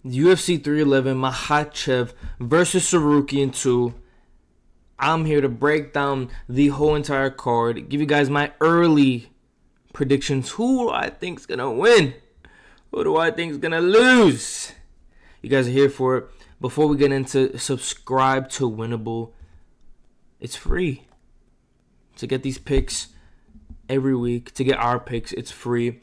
UFC 311, Makhachev versus Tsarukyan 2. I'm here to break down the whole entire card, give you guys my early predictions. Who do I think is going to win? Who do I think is going to lose? You guys are here for it. Before we get into, subscribe to Winnable. It's free. To get these picks every week, to get our picks, it's free.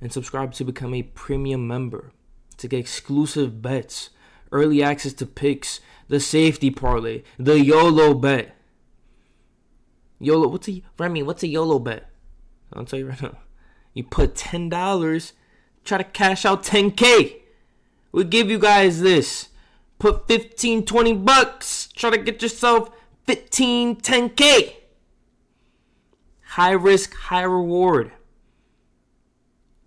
And subscribe to become a premium member, to get exclusive bets, early access to picks, the safety parlay, the YOLO bet. YOLO, what's a YOLO bet? I'll tell you right now. You put $10, try to cash out $10K. We'll give you guys this. Put 15, 20 bucks, try to get yourself 15, 10K. High risk, high reward.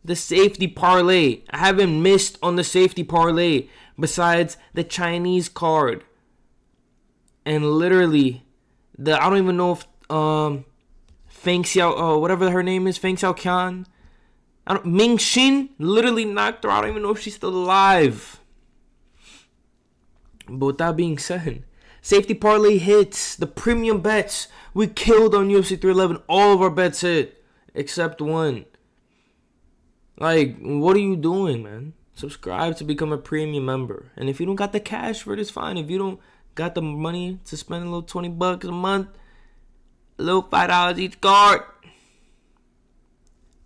The safety parlay. I haven't missed on the safety parlay besides the Chinese card. And literally, I don't even know if Feng Xiao, whatever her name is, Feng Xiaoqian, Ming Xin literally knocked her out. I don't even know if she's still alive. But with that being said, safety parlay hits. The premium bets we killed on UFC 311. All of our bets hit except one. Like, what are you doing, man? Subscribe to become a premium member. And if you don't got the cash for it, it's fine. If you don't got the money to spend a little $20 a month, a little $5 each card,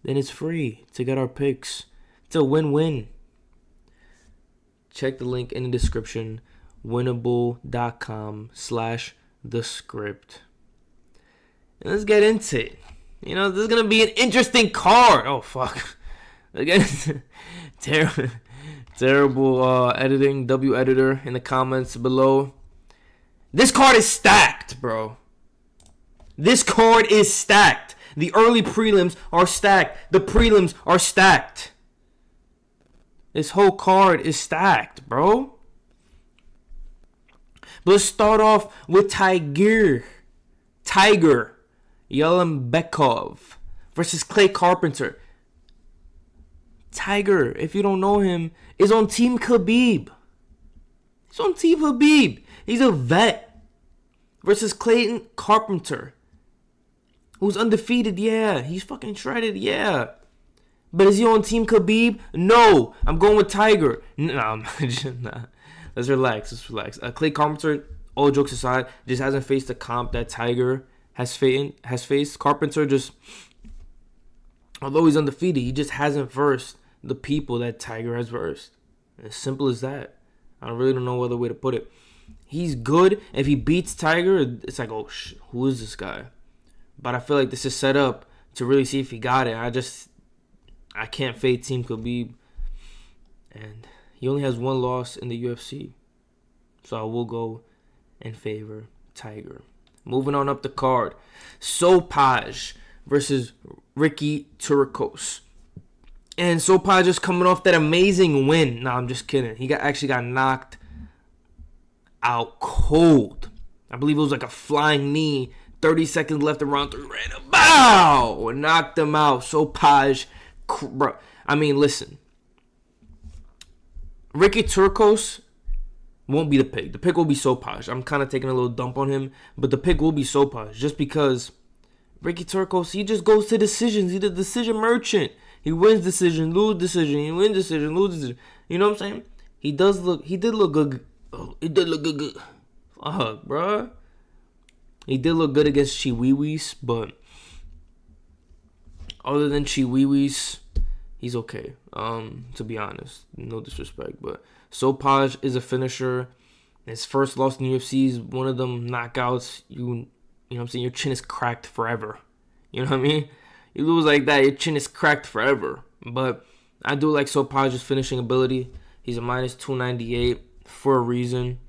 then it's free to get our picks. It's a win-win. Check the link in the description. Winnable.com/thescript. And let's get into it. You know, this is going to be an interesting card. Oh, fuck. Again, terrible editing. W editor in the comments below. This card is stacked, bro. This card is stacked. The early prelims are stacked. The prelims are stacked. This whole card is stacked, bro. But let's start off with Tiger Yellenbekov versus Clay Carpenter. Tiger, if you don't know him, is on Team Khabib. He's on Team Khabib. He's a vet. Versus Clayton Carpenter, who's undefeated. Yeah, he's fucking shredded. Yeah. But is he on Team Khabib? No. I'm going with Tiger. No, nah. Let's relax. Clay Carpenter, all jokes aside, just hasn't faced the comp that Tiger has faced. Carpenter just, although he's undefeated, he just hasn't versed the people that Tiger has versed. As simple as that. I really don't know what other way to put it. He's good. If he beats Tiger, it's like, oh, who is this guy? But I feel like this is set up to really see if he got it. I can't fade Team Khabib. And he only has one loss in the UFC. So I will go and favor Tiger. Moving on up the card. Soash versus Ricky Turos. And Soash just coming off that amazing win. Nah, I'm just kidding. He actually got knocked out cold. I believe it was like a flying knee. 30 seconds left in round 3. Ran a bow. Knocked him out. Soash. Bro. I mean, listen. Ricky Turos won't be the pick. The pick will be Soash. I'm kind of taking a little dump on him. But the pick will be Soash. Just because Ricky Turos, he just goes to decisions. He's the decision merchant. He wins decision, lose decision. He wins decision, lose decision. You know what I'm saying? He did look good. Oh, it did look good. Fuck, bro. He did look good against Chihuihuis, but other than Chihuihuis, he's okay. To be honest, no disrespect, but Soash is a finisher. His first loss in the UFC is one of them knockouts. You know what I'm saying? Your chin is cracked forever. You know what I mean? You lose like that, your chin is cracked forever. But I do like Soash's finishing ability. He's a minus 298 for a reason.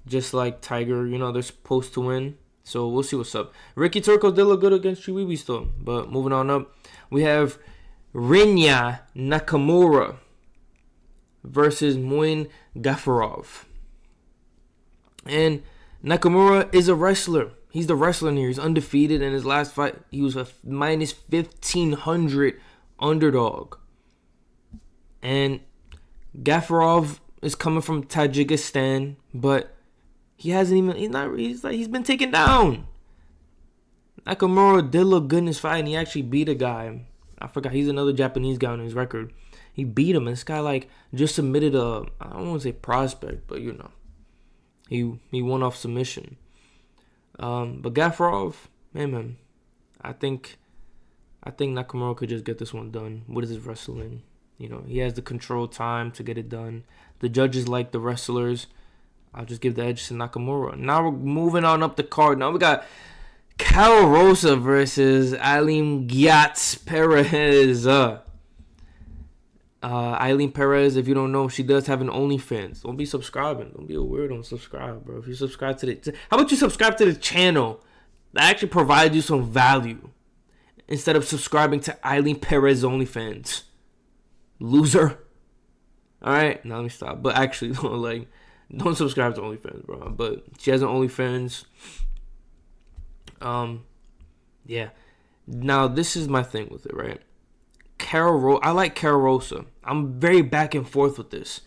Just like Tiger, you know, they're supposed to win. So we'll see what's up. Ricky Turos did look good against Chihuahua still. But moving on up, we have Rinya Nakamura versus Moin Gafarov. And Nakamura is a wrestler. He's the wrestler in here. He's undefeated. In his last fight, he was a minus 1,500 underdog. And Gafarov is coming from Tajikistan, but he's been taken down. Nakamura did look good in his fight, and he actually beat a guy. I forgot, he's another Japanese guy on his record. He beat him, and this guy just submitted I don't want to say prospect, but he won off submission. But Gafarov, man, I think Nakamura could just get this one done with his wrestling. He has the control time to get it done. The judges like the wrestlers. I'll just give the edge to Nakamura. Now we're moving on up the card. Now we got Rosa versus Eileen Perez. Eileen Perez, if you don't know, she does have an OnlyFans. Don't be subscribing. Don't be a weirdo and subscribe, bro. If you subscribe to how about you subscribe to the channel that actually provides you some value instead of subscribing to Eileen Perez OnlyFans? Loser. Alright, now let me stop. But actually, don't subscribe to OnlyFans, bro. But she has an OnlyFans. Yeah. Now, this is my thing with it, right? I like Rosa. I'm very back and forth with this.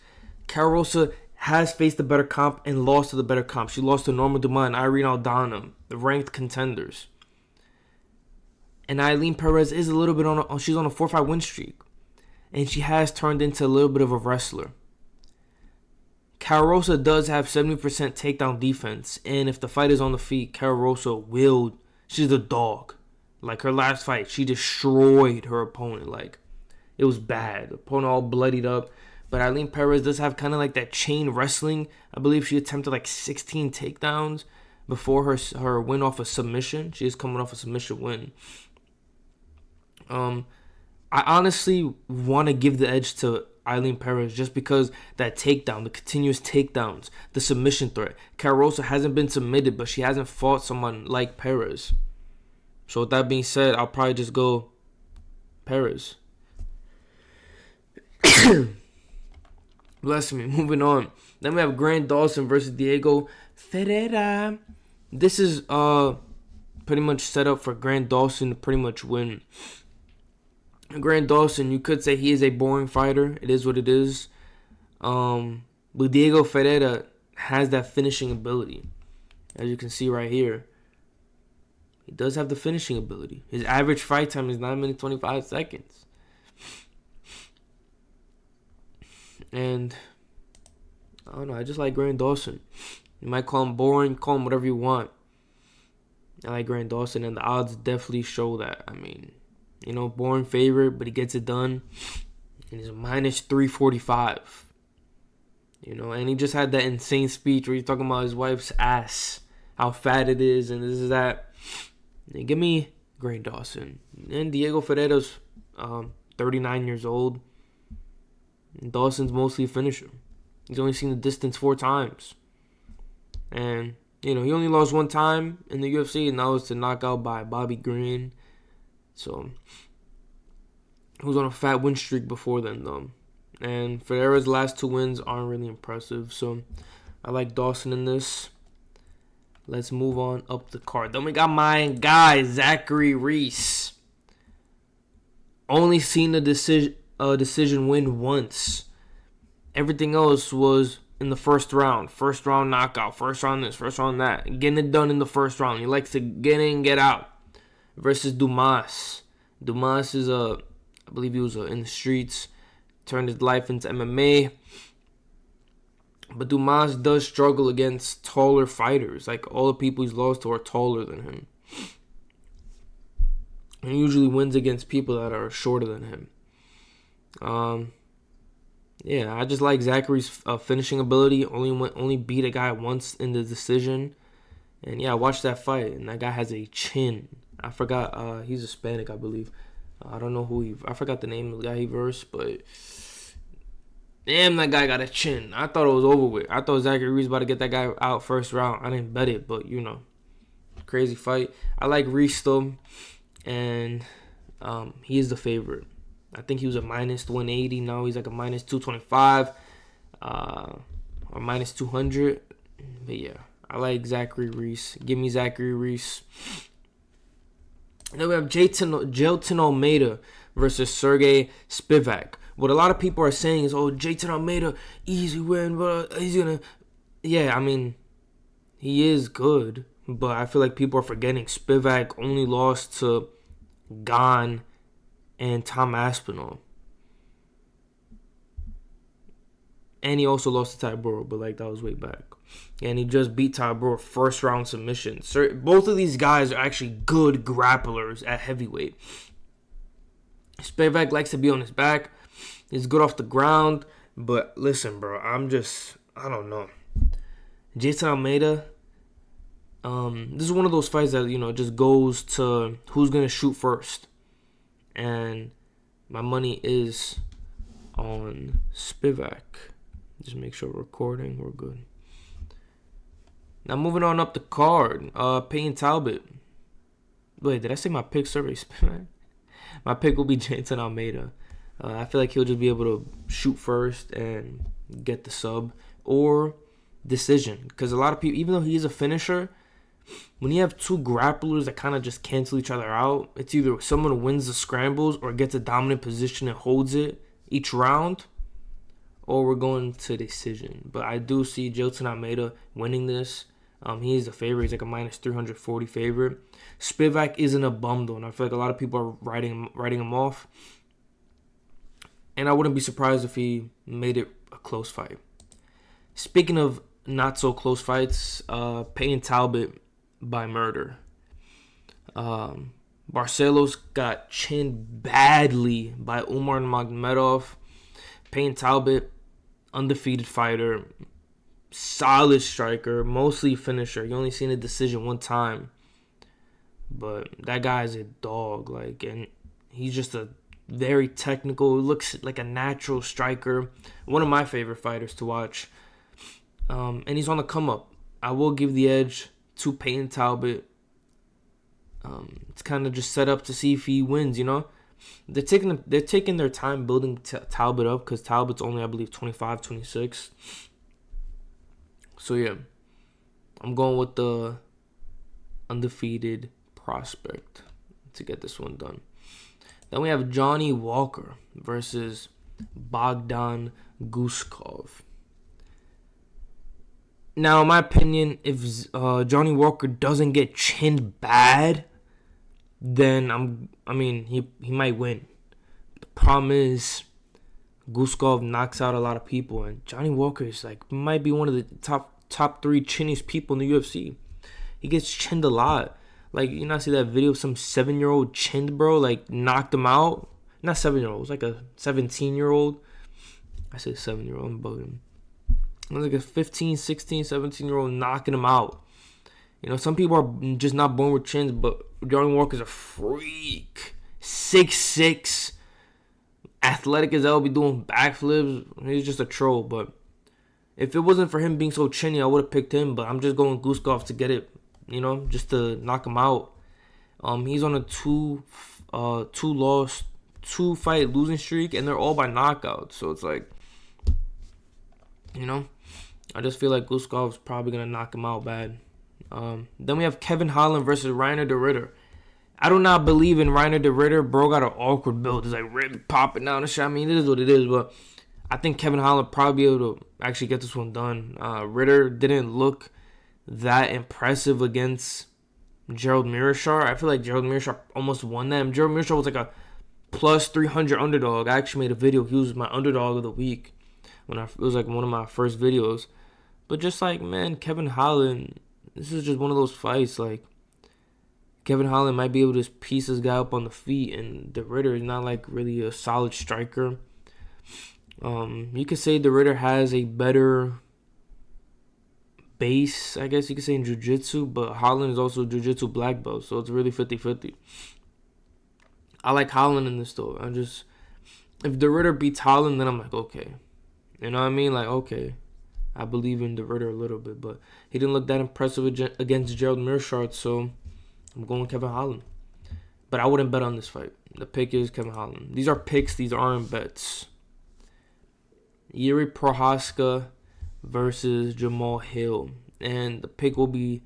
Rosa has faced the better comp and lost to the better comp. She lost to Norma Dumas and Irene Aldana, the ranked contenders. And Eileen Perez is a little bit she's on a 4-5 win streak. And she has turned into a little bit of a wrestler. Rosa does have 70% takedown defense. And if the fight is on the feet, Rosa she's a dog. Her last fight, she destroyed her opponent. It was bad. The opponent all bloodied up. But Eileen Perez does have kind of that chain wrestling. I believe she attempted 16 takedowns before her win off a submission. She is coming off a submission win. I honestly want to give the edge to Eileen Perez just because that takedown, the continuous takedowns, the submission threat. Rosa hasn't been submitted, but she hasn't fought someone like Perez. So with that being said, I'll probably just go Perez. Bless me. Moving on. Then we have Grant Dawson versus Diego Ferreira. This is pretty much set up for Grant Dawson to pretty much win. Grant Dawson, you could say he is a boring fighter. It is what it is. But Diego Ferreira has that finishing ability. As you can see right here. He does have the finishing ability. His average fight time is 9 minutes 25 seconds. And I don't know, I just like Grant Dawson. You might call him boring, call him whatever you want. I like Grant Dawson, and the odds definitely show that. I mean, boring favorite, but he gets it done. And he's minus 345. And he just had that insane speech where he's talking about his wife's ass, how fat it is, and this is that. And give me Grant Dawson. And Diego Ferreira's 39 years old. And Dawson's mostly a finisher. He's only seen the distance 4 times. And, he only lost 1 time in the UFC, and that was to knockout by Bobby Green. So, he was on a fat win streak before then, though. And Ferreira's last 2 wins aren't really impressive. So, I like Dawson in this. Let's move on up the card. Then we got my guy, Zachary Reese. Only seen the decision win once. Everything else was in the first round. First round knockout. First round this, first round that. Getting it done in the first round. He likes to get in, get out. Versus Dumas. Dumas is I believe he was in the streets. Turned his life into MMA. But Dumas does struggle against taller fighters. All the people he's lost to are taller than him. And he usually wins against people that are shorter than him. Yeah, I just like Zachary's finishing ability. Only beat a guy once in the decision. And yeah, I watched that fight, and that guy has a chin. I forgot, he's Hispanic, I believe. I don't know I forgot the name of the guy he versed, but damn, that guy got a chin. I thought it was over with. I thought Zachary Reese about to get that guy out first round. I didn't bet it, but crazy fight. I like Reese though, and he is the favorite. I think he was a minus 180. Now he's like a minus 225, or minus 200. But yeah, I like Zachary Reese. Give me Zachary Reese. And then we have Jailton Almeida versus Sergey Spivac. what a lot of people are saying is, oh, Jason Almeida, easy win, but he's gonna. Yeah, I mean, he is good, but I feel like people are forgetting Spivac only lost to Gane and Tom Aspinall. And he also lost to Tyburo, but like that was way back. And he just beat Tyburo first round submission. So both of these guys are actually good grapplers at heavyweight. Spivac likes to be on his back. He's good off the ground. But listen, bro, I don't know. Jason Almeida, this is one of those fights that, just goes to who's going to shoot first. And my money is on Spivac. Just make sure we're recording. We're good. Now moving on up the card. Payne Talbot. Wait, did I say my pick? Sorry, Spivac. My pick will be Jason Almeida. I feel like he'll just be able to shoot first and get the sub or decision. Because a lot of people, even though he is a finisher, when you have two grapplers that kind of just cancel each other out, it's either someone wins the scrambles or gets a dominant position and holds it each round, or we're going to decision. But I do see Jason Almeida winning this. He is the favorite. He's like a minus 340 favorite. Spivac isn't a bum, though, and I feel like a lot of people are writing him off. And I wouldn't be surprised if he made it a close fight. Speaking of not so close fights, Payne Talbot by murder. Barcelos got chinned badly by Umar Magomedov. Payne Talbot, undefeated fighter, solid striker, mostly finisher. You only seen a decision one time, but that guy's a dog. And he's just a very technical. Looks like a natural striker. One of my favorite fighters to watch. And he's on the come up. I will give the edge to Payne Talbot. It's kind of just set up to see if he wins. They're taking their time building Talbot up because Talbot's only, I believe, 25, 26. So yeah, I'm going with the undefeated prospect to get this one done. Then we have Johnny Walker versus Bogdan Gusov. Now, in my opinion, if Johnny Walker doesn't get chinned bad, then he might win. The problem is Gusov knocks out a lot of people, and Johnny Walker is might be one of the top three chinniest people in the UFC. He gets chinned a lot. I see that video of some 7-year-old chinned bro, knocked him out. Not 7-year-old, it was like a 17-year-old. I said 7-year-old, I'm bugging. It was like a 15, 16, 17-year-old knocking him out. Some people are just not born with chins, but Johnny Walker's a freak. 6'6", athletic as hell, be doing backflips. He's just a troll, but if it wasn't for him being so chinny, I would have picked him, but I'm just going Gusov to get it, just to knock him out. He's on a two-fight losing streak, and they're all by knockout, so it's I just feel like Gusov's probably going to knock him out bad. Then we have Kevin Holland versus Reiner de Ritter. I do not believe in Reiner de Ritter. Bro got an awkward build. It's really popping down the shot. I mean, it is what it is, but I think Kevin Holland probably be able to actually get this one done. Ritter didn't look that impressive against Gerald Meerschaert. I feel like Gerald Meerschaert almost won that. Gerald Meerschaert was like a plus 300 underdog. I actually made a video. He was my underdog of the week. It was one of my first videos. But just Kevin Holland, this is just one of those fights. Kevin Holland might be able to piece this guy up on the feet, and the Ritter is not really a solid striker. You could say the Ritter has a better base, I guess you could say, in jiu-jitsu, but Holland is also a jiu-jitsu black belt, so it's really 50-50. I like Holland in this, though. If the Ritter beats Holland, then I'm okay. You know what I mean? Okay. I believe in the Ritter a little bit, but he didn't look that impressive against Gerald Meerschaert, so I'm going with Kevin Holland. But I wouldn't bet on this fight. The pick is Kevin Holland. These are picks. These aren't bets. Yuri Prohaska versus Jamal Hill. And the pick will be...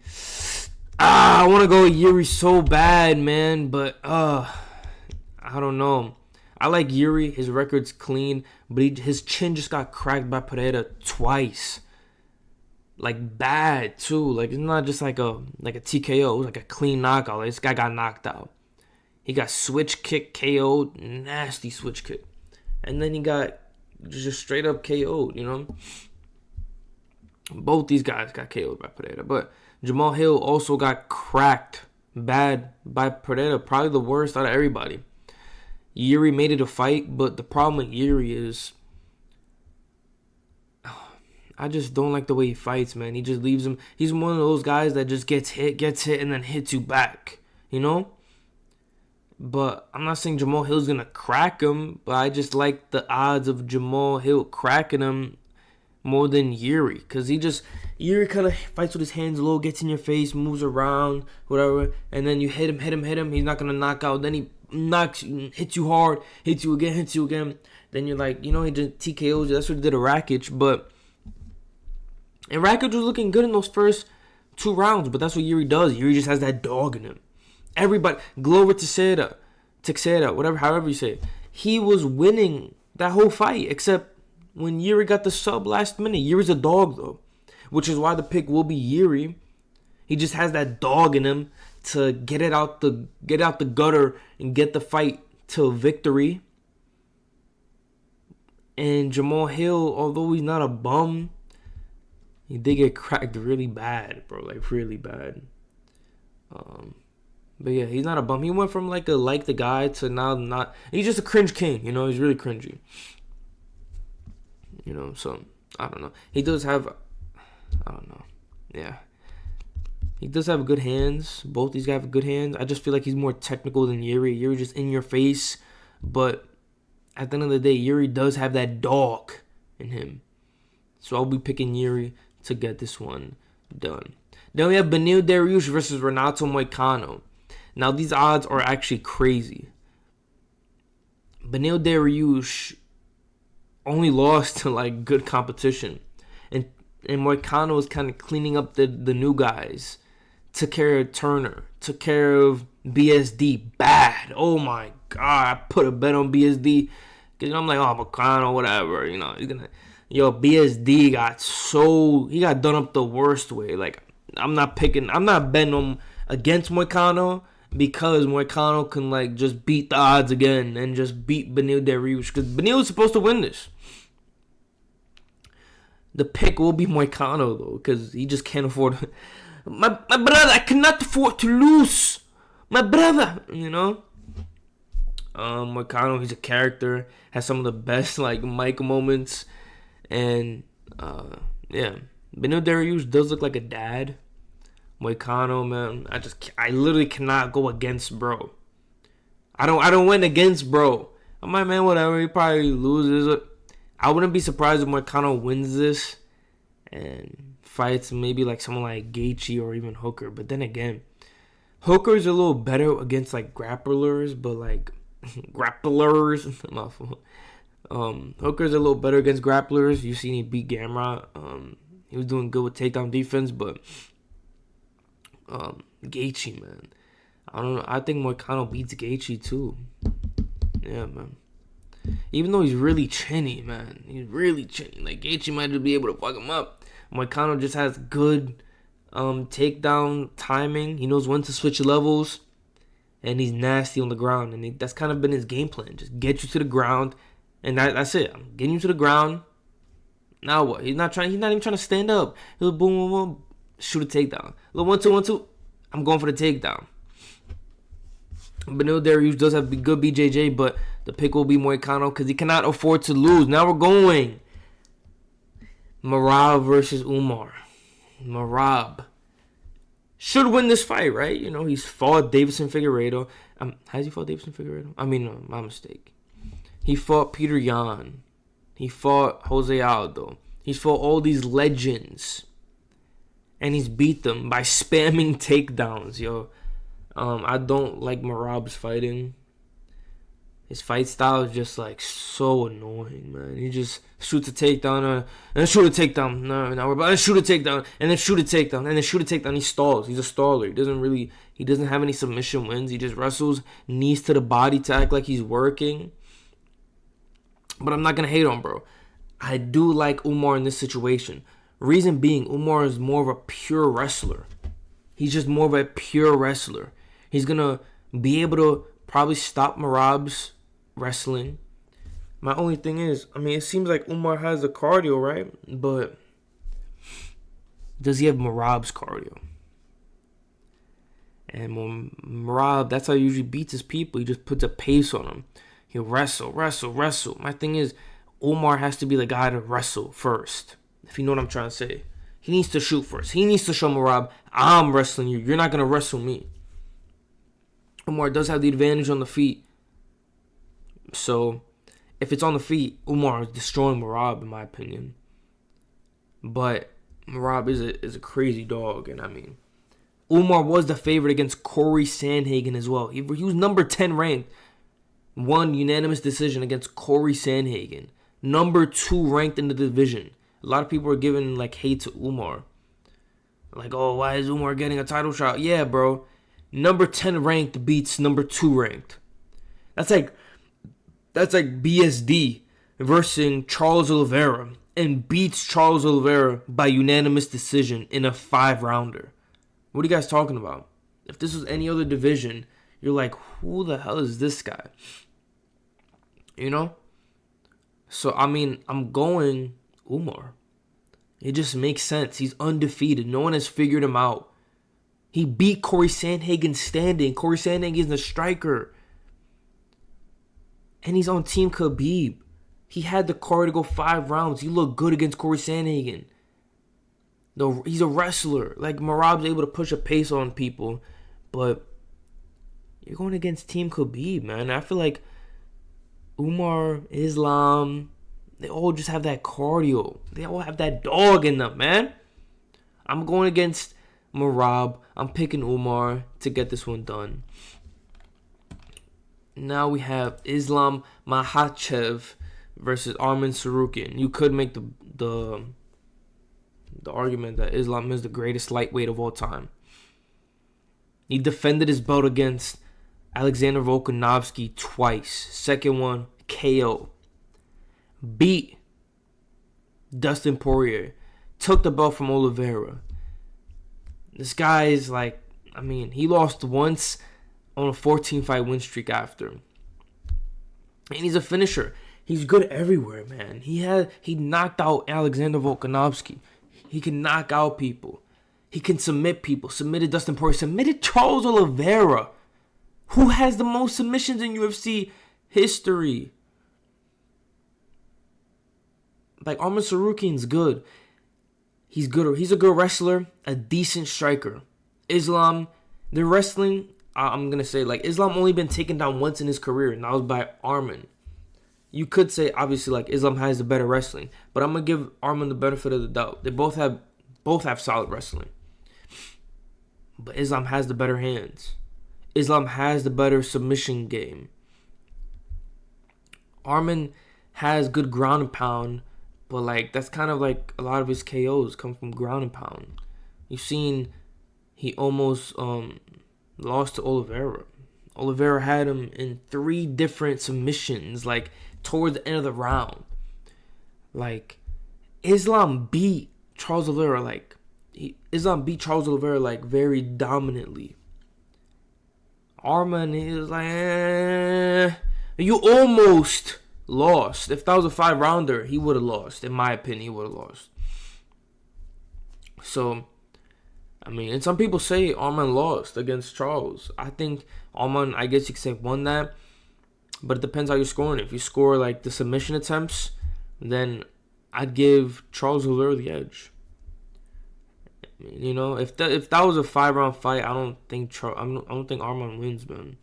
I want to go with Yuri so bad, man. But, I don't know. I like Yuri. His record's clean, but his chin just got cracked by Perez twice. Like, bad, too. Like, it's not just like a TKO. It was like a clean knockout. Like, this guy got knocked out. He got switch kick KO'd. Nasty switch kick. And then he got just straight up KO'd, you know? Both these guys got KO'd by Perez. But Jamal Hill also got cracked bad by Perez. Probably the worst out of everybody. Yuri made it a fight, but the problem with Yuri is I just don't like the way he fights, man. He just leaves him. He's one of those guys that just gets hit, and then hits you back, you know? But I'm not saying Jamal Hill's going to crack him, but I just like the odds of Jamal Hill cracking him more than Yuri. Because Yuri kind of fights with his hands low, gets in your face, moves around, whatever. And then you hit him. He's not going to knock out. Then he hits you hard, hits you again. Then you're like, you know, he just TKOs you. That's what he did to Rakic. And Rakic was looking good in those first 2 rounds. But that's what Yuri does. Yuri just has that dog in him. Everybody, Glover Teixeira, whatever, however you say it. He was winning that whole fight, except when Yuri got the sub last minute. Yuri's a dog, though, which is why the pick will be Yuri. He just has that dog in him to get out the gutter and get the fight to victory. And Jamal Hill, although he's not a bum, he did get cracked really bad, bro, like really bad. But yeah, he's not a bum. He went from like the guy to now not. He's just a cringe king, you know. He's really cringy, you know. So I don't know. He does have, I don't know. Yeah, he does have good hands. Both these guys have good hands. I just feel like he's more technical than Yuri. Yuri just in your face, but at the end of the day, Yuri does have that dog in him. So I'll be picking Yuri to get this one done. Then we have Beneil Dariush versus Renato Moicano. Now, these odds are actually crazy. Beneil Dariush only lost to, like, good competition. And Moicano was kind of cleaning up the new guys. Took care of Turner. Took care of BSD. Bad. Oh, my God. I put a bet on BSD. Because I'm like, oh, Moicano, whatever. You know, he's going to... Yo, BSD he got done up the worst way. Like, I'm not betting him against Moicano, because Moicano can, like, just beat the odds again and just beat Beneil Dariush. Because Beneil is supposed to win this. The pick will be Moicano, though, because he just can't afford... My brother, I cannot afford to lose. My brother, you know? Moicano, he's a character. Has some of the best, like, mic moments. And, yeah. Beneil Dariush does look like a dad. Moicano, man, I literally cannot go against bro. I don't win against bro. I'm like, man, whatever, he probably loses. I wouldn't be surprised if Moicano wins this and fights maybe like someone like Gaethje or even Hooker. But then again, Hooker's a little better against like grapplers, but like grapplers. Hooker's a little better against grapplers. You seen he beat Gamrot. He was doing good with takedown defense, but Gaethje, man, I don't know. I think Moicano beats Gaethje too. Yeah, man. Even though he's really chinny, man, he's really chinny. Like Gaethje might just be able to fuck him up. Moicano just has good takedown timing. He knows when to switch levels, and he's nasty on the ground. And that's kind of been his game plan: just get you to the ground, and that's it. I'm getting you to the ground. Now what? He's not even trying to stand up. He'll boom, boom, boom. Shoot a takedown. Little 1-2, 1-2. I'm going for the takedown. Beneil Dariush does have good BJJ, but the pick will be Moicano because he cannot afford to lose. Now we're going Moroo versus Umar. Moroo should win this fight, right? You know, he's fought Deiveson Figueiredo. Has he fought Deiveson Figueiredo? I mean, no, my mistake. He fought Peter Yan. He fought Jose Aldo. He's fought all these legends. And he's beat them by spamming takedowns, yo. I don't like Marab's fighting. His fight style is just, like, so annoying, man. He just shoots a takedown, and then shoot a takedown. No, shoot a takedown, and then shoot a takedown, and then shoot a takedown. He stalls. He's a staller. He doesn't have any submission wins. He just wrestles, knees to the body to act like he's working. But I'm not going to hate on bro. I do like Umar in this situation. Reason being, Umar is more of a pure wrestler. He's just more of a pure wrestler. He's going to be able to probably stop Merab's wrestling. My only thing is, I mean, it seems like Umar has the cardio, right? But does he have Merab's cardio? And when Merab, that's how he usually beats his people. He just puts a pace on them. He'll wrestle. My thing is, Umar has to be the guy to wrestle first. If you know what I'm trying to say. He needs to shoot first. He needs to show Merab, I'm wrestling you. You're not going to wrestle me. Umar does have the advantage on the feet. So, if it's on the feet, Umar is destroying Merab, in my opinion. But Merab is a crazy dog. And I mean, Umar was the favorite against Corey Sandhagen as well. He was number 10 ranked. Won unanimous decision against Corey Sandhagen. Number 2 ranked in the division. A lot of people are giving like hate to Umar. Like, oh, why is Umar getting a title shot? Yeah, bro. Number 10 ranked beats number 2 ranked. That's like BSD versus Charles Oliveira and beats Charles Oliveira by unanimous decision in a 5-rounder. What are you guys talking about? If this was any other division, you're like, who the hell is this guy? You know? So, I mean, I'm going Umar. It just makes sense. He's undefeated. No one has figured him out. He beat Corey Sandhagen standing. Corey Sandhagen is the striker. And he's on Team Khabib. He had the car to go 5 rounds. He looked good against Corey Sandhagen. He's a wrestler. Like, Merab's able to push a pace on people. But you're going against Team Khabib, man. I feel like Umar, Islam, they all just have that cardio. They all have that dog in them, man. I'm going against Merab. I'm picking Umar to get this one done. Now we have Islam Makhachev versus Arman Tsarukyan. You could make the argument that Islam is the greatest lightweight of all time. He defended his belt against Alexander Volkanovski twice. Second one, KO. Beat Dustin Poirier. Took the belt from Oliveira. This guy is like, I mean, he lost once on a 14-fight win streak after. And he's a finisher. He's good everywhere, man. He knocked out Alexander Volkanovski. He can knock out people. He can submit people. Submitted Dustin Poirier. Submitted Charles Oliveira, who has the most submissions in UFC history. Like, Arman Tsarukyan's good. He's good. He's a good wrestler, a decent striker. Islam, the wrestling, I'm going to say, like, Islam only been taken down once in his career, and that was by Arman. You could say, obviously, like, Islam has the better wrestling, but I'm going to give Arman the benefit of the doubt. They both have solid wrestling. But Islam has the better hands. Islam has the better submission game. Arman has good ground and pound, but like that's kind of like a lot of his KOs come from ground and pound. You've seen he almost lost to Oliveira. Oliveira had him in 3 different submissions, like towards the end of the round. Like, Islam beat Charles Oliveira like very dominantly. Arman is like, you almost lost. If that was a 5-rounder, he would have lost. In my opinion, he would have lost. So, I mean, and some people say Arman lost against Charles. I think Arman, I guess you could say, won that. But it depends how you're scoring. If you score like the submission attempts, then I'd give Charles Oliveira the edge. You know, if that was a 5-round fight, I don't think Arman wins, man.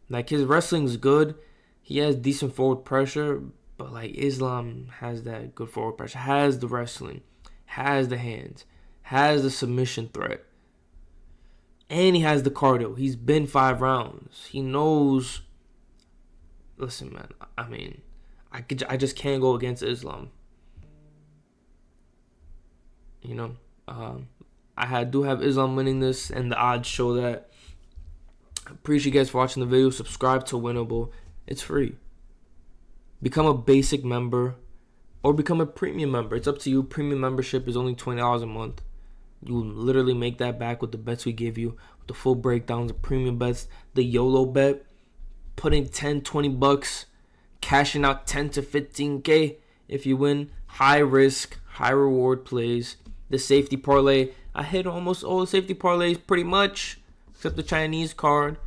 Like, his wrestling's good. He has decent forward pressure, but like Islam has that good forward pressure, has the wrestling, has the hands, has the submission threat, and he has the cardio. He's been 5 rounds. He knows. Listen, man. I mean, I just can't go against Islam. You know, I do have Islam winning this, and the odds show that. I appreciate you guys for watching the video. Subscribe to Winnable. It's free. become a basic member or become a premium member. It's up to you. Premium membership is only $20 a month. You literally make that back with the bets we give you, with the full breakdowns, the premium bets, the YOLO bet, putting 10, 20 bucks, cashing out 10 to 15K if you win. High risk, high reward plays. The safety parlay, I hit almost all the safety parlays pretty much, except the Chinese card.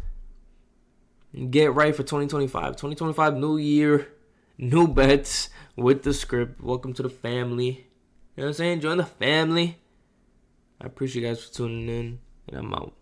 Get right for 2025. 2025, new year, new bets with the script. Welcome to the family. You know what I'm saying? Join the family. I appreciate you guys for tuning in, and I'm out.